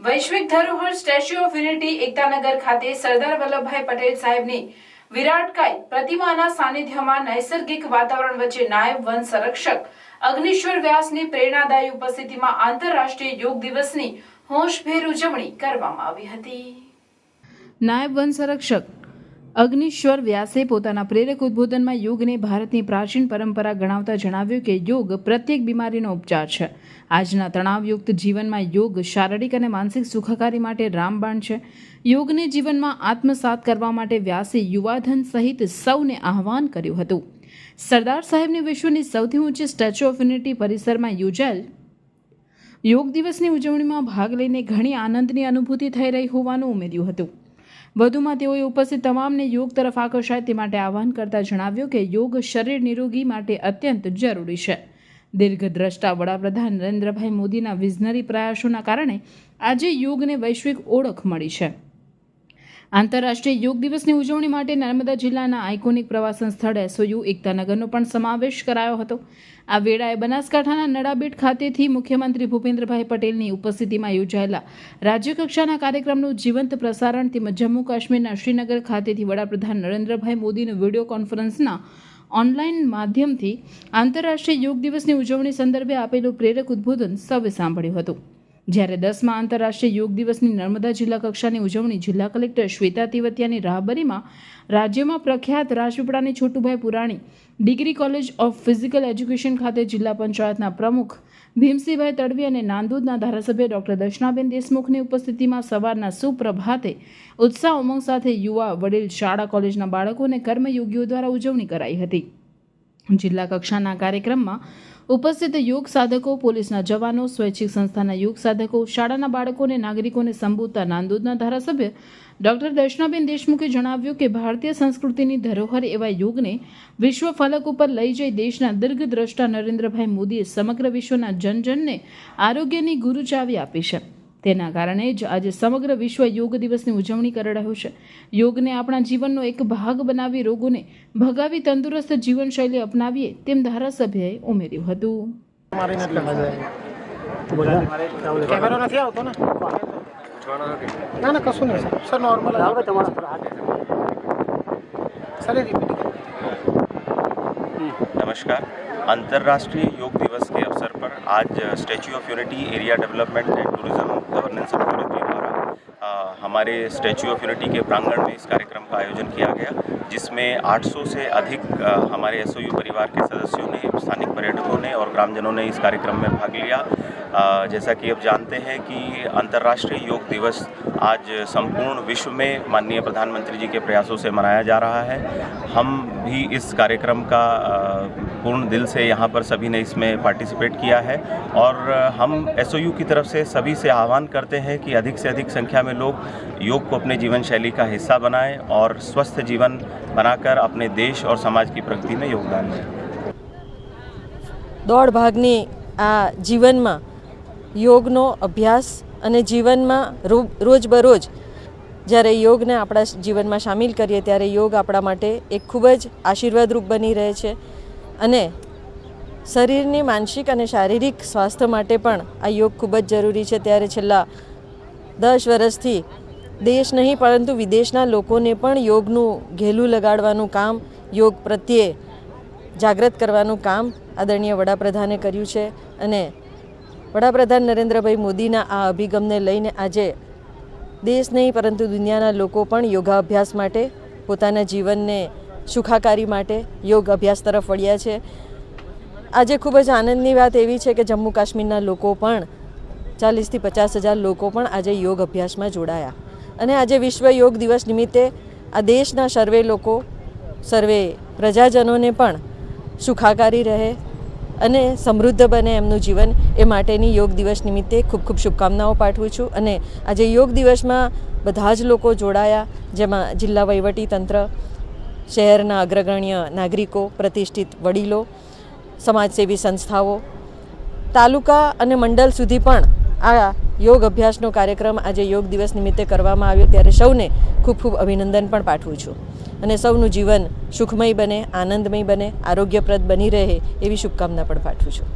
વૈશ્વિક ધરોહર statue of unity Ektanagar ખાતે સરદાર વલ્લભભાઈ પટેલ સાહેબની વિરાટકાય પ્રતિમાના સાનિધ્યમાં નૈસર્ગિક વાતાવરણ વચ્ચે નાયબ વન સંરક્ષક અગ્નિશ્વર વ્યાસની પ્રેરણાદાયી ઉપસ્થિતિમાં આંતરરાષ્ટ્રીય યોગ દિવસની હોંશભેર ઉજવણી કરવામાં આવી હતી। નાયબ વન સંરક્ષક અગ્નિશ્વર વ્યાસે પોતાના પ્રેરક ઉદ્બોધનમાં યોગને ભારતની પ્રાચીન પરંપરા ગણાવતા જણાવ્યું કે યોગ પ્રત્યેક બીમારીનો ઉપચાર છે। આજના તણાવયુક્ત જીવનમાં યોગ શારીરિક અને માનસિક સુખાકારી માટે રામબાણ છે। યોગને જીવનમાં આત્મસાત કરવા માટે વ્યાસે યુવાધન સહિત સૌને આહ્વાન કર્યું હતું। સરદાર સાહેબની વિશ્વની સૌથી ઊંચી સ્ટેચ્યુ ઓફ યુનિટી પરિસરમાં યોજાયેલ યોગ દિવસની ઉજવણીમાં ભાગ લઈને ઘણી આનંદની અનુભૂતિ થઈ રહી હોવાનું ઉમેર્યું હતું। વધુમાં તેઓએ ઉપસ્થિત તમામને યોગ તરફ આકર્ષાય તે માટે આહ્વાન કરતા જણાવ્યું કે યોગ શરીર નિરોગી માટે અત્યંત જરૂરી છે। દીર્ઘદ્રષ્ટા વડાપ્રધાન નરેન્દ્રભાઈ મોદીના વિઝનરી પ્રયાસોના કારણે આજે યોગને વૈશ્વિક ઓળખ મળી છે। આંતરરાષ્ટ્રીય યોગ દિવસની ઉજવણી માટે નર્મદા જિલ્લાના આઇકોનિક પ્રવાસન સ્થળ એસઓયુ એકતાનગરનો પણ સમાવેશ કરાયો હતો। આ વેળાએ બનાસકાંઠાના નડાબેટ ખાતેથી મુખ્યમંત્રી ભૂપેન્દ્રભાઈ પટેલની ઉપસ્થિતિમાં યોજાયેલા રાજ્યકક્ષાના કાર્યક્રમનું જીવંત પ્રસારણ તેમજ જમ્મુ કાશ્મીરના શ્રીનગર ખાતેથી વડાપ્રધાન નરેન્દ્રભાઈ મોદીનું વિડીયો કોન્ફરન્સના ઓનલાઈન માધ્યમથી આંતરરાષ્ટ્રીય યોગ દિવસની ઉજવણી સંદર્ભે આપેલું પ્રેરક ઉદ્બોધન સૌએ સાંભળ્યું હતું। જ્યારે 10મા આંતરરાષ્ટ્રીય યોગ દિવસની નર્મદા જિલ્લા કક્ષાની ઉજવણી જિલ્લા કલેક્ટર શ્વેતા તિવતિયાની રાહબરીમાં રાજ્યમાં પ્રખ્યાત રાજપીપળાની Chhotubhai Purani degree college of physical education ખાતે જિલ્લા પંચાયતના પ્રમુખ ભીમસિંહભાઈ તડવી અને નાંદોદના ધારાસભ્ય ડોક્ટર દર્શનાબેન દેશમુખની ઉપસ્થિતિમાં સવારના સુપ્રભાતે ઉત્સાહ ઉમંગ સાથે યુવા વડીલ શાળા કોલેજના બાળકો અને કર્મયોગીઓ દ્વારા ઉજવણી કરાઈ હતી। જિલ્લા કક્ષાના કાર્યક્રમમાં ઉપસ્થિત યોગ સાધકો, પોલીસના જવાનો, સ્વૈચ્છિક સંસ્થાના યોગ સાધકો, શાળાના બાળકો અને નાગરિકોને સંબોધતા નાંદોદના ધારાસભ્ય ડોક્ટર દર્શનાબેન દેશમુખે જણાવ્યું કે ભારતીય સંસ્કૃતિની ધરોહર એવા યોગને વિશ્વ ફલક ઉપર લઈ જઈ દેશના દીર્ઘદ્રષ્ટા નરેન્દ્રભાઈ મોદીએ સમગ્ર વિશ્વના જનજનને આરોગ્યની ગુરુચાવી આપી છે। તેના કારણે જ આજે સમગ્ર વિશ્વ યોગ દિવસની ઉજવણી કરી રહ્યું છે। યોગને આપણા જીવનનો એક ભાગ બનાવી રોગોને ભગાવી તંદુરસ્ત જીવનશૈલી અપનાવીએ તેમ ધારાસભ્યએ ઉમેર્યું હતું। नमस्कार। अंतर्राष्ट्रीय योग दिवस के अवसर पर आज statue of unity area development and tourism governance authority द्वारा हमारे स्टैच्यू ऑफ यूनिटी के प्रांगण में इस कार्यक्रम का आयोजन किया गया, जिसमें 800 से अधिक हमारे एसओयू परिवार के सदस्यों ने, स्थानिक पर्यटकों ने और ग्रामजनों ने इस कार्यक्रम में भाग लिया। जैसा कि अब जानते हैं कि अंतर्राष्ट्रीय योग दिवस आज संपूर्ण विश्व में माननीय प्रधानमंत्री जी के प्रयासों से मनाया जा रहा है। हम भी इस कार्यक्रम का पूर्ण दिल से यहाँ पर सभी ने इसमें पार्टिसिपेट किया है और हम एसओयू की तरफ से सभी से आह्वान करते हैं कि अधिक से अधिक संख्या में लोग योग को अपने जीवन शैली का हिस्सा बनाएं और स्वस्थ जीवन बनाकर अपने देश और समाज की प्रगति में योगदान दें। दौड़ भागनी आ जीवन में योगनो अभ्यास અને જીવનમાં રોજબરોજ જ્યારે યોગને આપણા જીવનમાં સામેલ કરીએ ત્યારે યોગ આપણા માટે એક ખૂબ જ આશીર્વાદરૂપ બની રહે છે અને શરીરની માનસિક અને શારીરિક સ્વાસ્થ્ય માટે પણ આ યોગ ખૂબ જ જરૂરી છે। ત્યારે છેલ્લા 10 વર્ષથી દેશ નહીં પરંતુ વિદેશના લોકોને પણ યોગનું ઘેલું લગાડવાનું કામ, યોગ પ્રત્યે જાગૃત કરવાનું કામ આદરણીય વડાપ્રધાને કર્યું છે અને વડાપ્રધાન નરેન્દ્રભાઈ મોદીના આ અભિગમને લઈને આજે દેશ નહીં પરંતુ દુનિયાના લોકો પણ યોગાભ્યાસ માટે પોતાના જીવનને સુખાકારી માટે યોગ અભ્યાસ તરફ વળ્યા છે। આજે ખૂબ જ આનંદની વાત એવી છે કે જમ્મુ કાશ્મીરના લોકો પણ 40 થી 50 હજાર લોકો પણ આજે યોગ અભ્યાસમાં જોડાયા અને આજે વિશ્વ યોગ દિવસ નિમિત્તે આ દેશના સર્વે લોકો, સર્વે પ્રજાજનોને પણ સુખાકારી રહે અને સમૃદ્ધ બને એમનું જીવન એ માટેની યોગ દિવસ નિમિત્તે ખૂબ ખૂબ શુભકામનાઓ પાઠવું છું। અને આજે યોગ દિવસમાં બધા જ લોકો જોડાયા, જેમાં જિલ્લા વહીવટીતંત્ર, શહેરના અગ્રગણ્ય નાગરિકો, પ્રતિષ્ઠિત વડીલો, સમાજસેવી સંસ્થાઓ, તાલુકા અને મંડળ સુધી પણ આ યોગ અભ્યાસનો કાર્યક્રમ આજે યોગ દિવસ નિમિત્તે કરવામાં આવ્યો ત્યારે સૌને ખૂબ ખૂબ અભિનંદન પણ પાઠવું છું અને સૌનું જીવન સુખમય બને, આનંદમય બને, આરોગ્યપ્રદ બની રહે એવી શુભકામના પણ પાઠવું છું।